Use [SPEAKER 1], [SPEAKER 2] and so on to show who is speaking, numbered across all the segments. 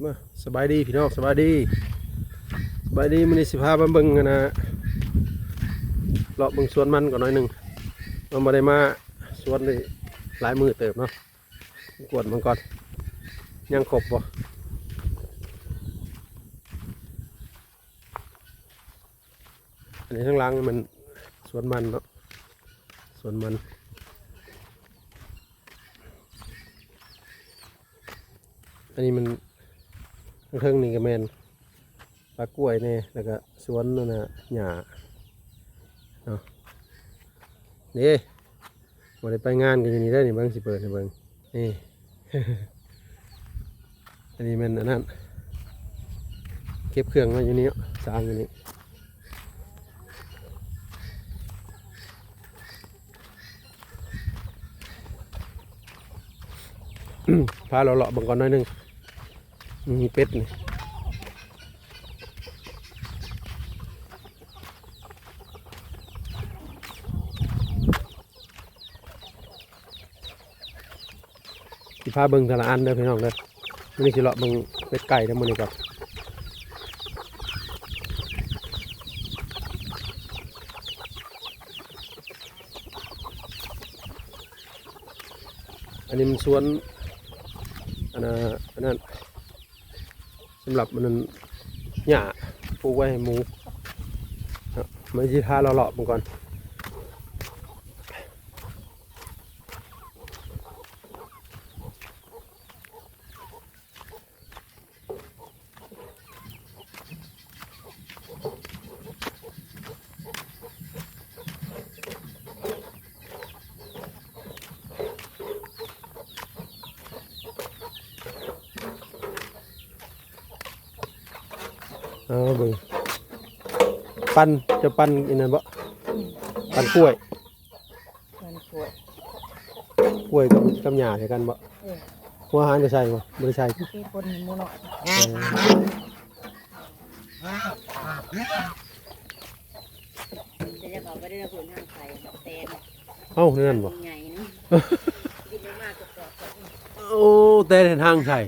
[SPEAKER 1] มาสบายดีพี่น้องสบายดีมื้อนี้สิพามาเบิ่งนะเลาะเบิ่งสวนมันก่อนหน่อยหนึงเราบ่ได้มาสวนนี่หลายมื้อเติบเนาะกวดมันก่อนยังครบบ่อันนี้ข้างหล่างมันสวนมันเนาะสวนมันอันนี้มันเครื่องนี่ก็แม่นปลากล้วยเนี่ยแล้วก็สวนนั่นน่ะหญ้าเนาะนี่บ่ได้ไปงานกันอย่างนี้ได้นี่เบิ่งสิเปิดให้เบิ่งนี่ อันนี้มันอันนั้นเก็บเครื่องมาอยู่นี่สร้างอยู่นี่พาเราเลาะบังก่อนหน่อยหนึงมีเป็ดนี่ที่พาเบิ่งแต่ละอันเด้อพี่น้องเด้อมันนี่สิเลาะเบิ่งเป็ดไก่ทั้งหมดนี่ก่อนอันนี้มันสวนอันนั้นสำหรับมันหญ้าปลูกไว้ให้หมูมันจะพาเราเลาะมันก่อนเบิ่งปั้นจะปั้นอันนั้นบ่ปั้นกล้วยกับหญ้าใช่กันบ่หัวอาหารจะใช่บ่บ่ได้ใช่
[SPEAKER 2] ที่คนหมูหน่อยจะบอกว่าได้ระเบิดห้างไฟเต้น
[SPEAKER 1] เอ้านั่นบ่
[SPEAKER 2] ใหญ่นะกินมากกว่า
[SPEAKER 1] โอ้แต่เห็นทางใช่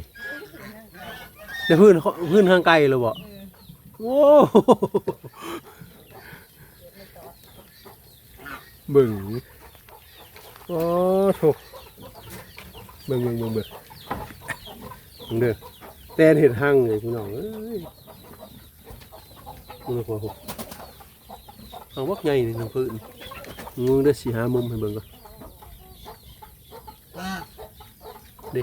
[SPEAKER 1] แต่พื้นข้างไกลเลยบ่โอ้บึ่งโอ้โถบึ่งเด้อแต่เห็นทางเลยพี่น้องเอ้ยมึงหัวหกเอาวักใหญ่นี่ทางพื้นมึงได้สิหามุมให้เบิ่งก่อนดิ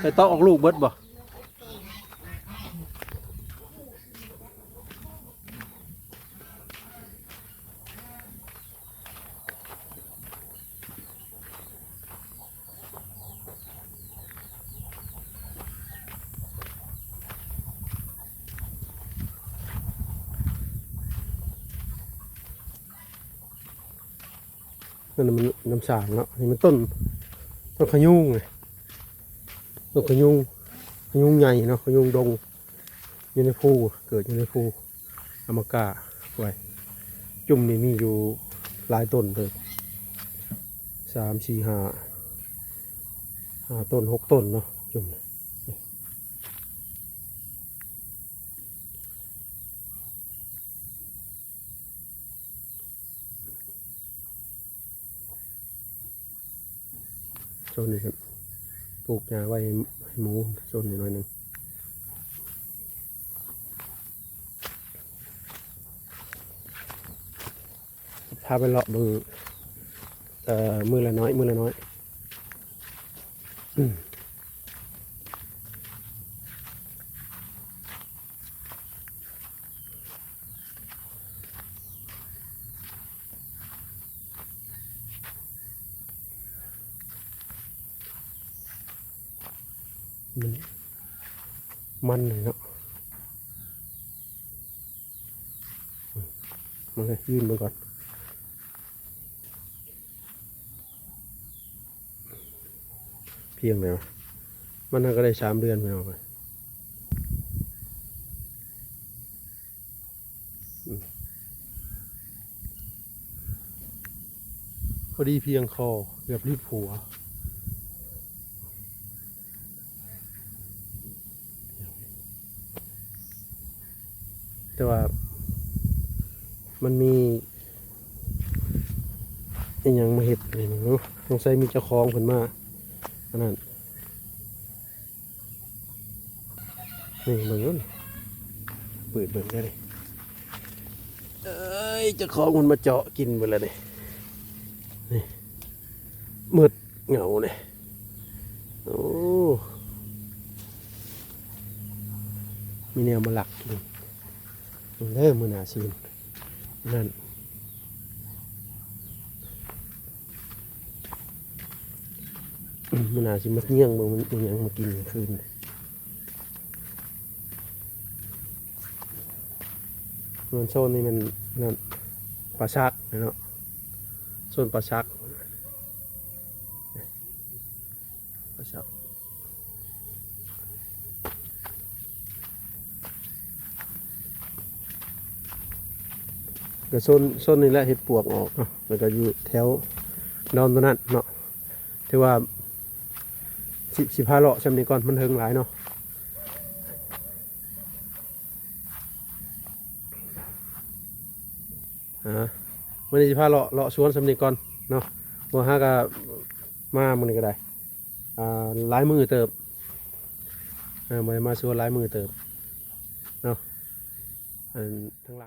[SPEAKER 1] ไปตอกออกลูกเบิดบ่นั่นมันน้ำสางเนาะนี่มันต้นขยุงไงต้นขยุงใหญ่เนาะขยุงดงอยู่ในภูเกิดอยู่ในภูอเมริกาไว้จุ่มนี่มีอยู่หลายต้นเลย3 4 5ต้น6ต้นเนาะจุ่มโซนนี้ครับปลูกหญ้าไว้ให้หมูโซนนี้หน่อยหนึ่งพาไปเลาะมือละน้อยมันเลยเนาะมันเลยยืนมาก่อนเพียงเลยวะมันก็ได้3 เดือนไปเอาไปพอดีเพียงคอเกือบรีบหัว ว่ามันมีอีหยังมาเห็ดนี่เนาะสงสัยมีเจ้าของเพิ่นมาอันนั้นนี่เบิ่งนู่นเปิดเบิ่งได้เลยเอ้ยเจ้าของมันมาเจาะกินไปแล้วนี่มืดเหงาเลยโอ้มีแนวมาหลักกินเริ่มมือหนาซีนนั่นมือหนาซีมันเงี้ยงมันยังมากินคืนมันโซนนี่มันนั่นปลาชักเนาะโซนปลาชักก็โซนนี่แหละเห็ดปวกออกเนาะแล้วก็อยู่แถวนอนตัวนั้นเนาะที่ว่าสิพาเลาะชำนี้ก่อนมันเฮิงหลายเนาะวันนี้สิพาเลาะสวนชำนี้ก่อนเนาะว่าหาก็มามื้อนี้ก็ได้หลายมือเติบมาสวนหลายมือเติบเนาะทั้งหลัง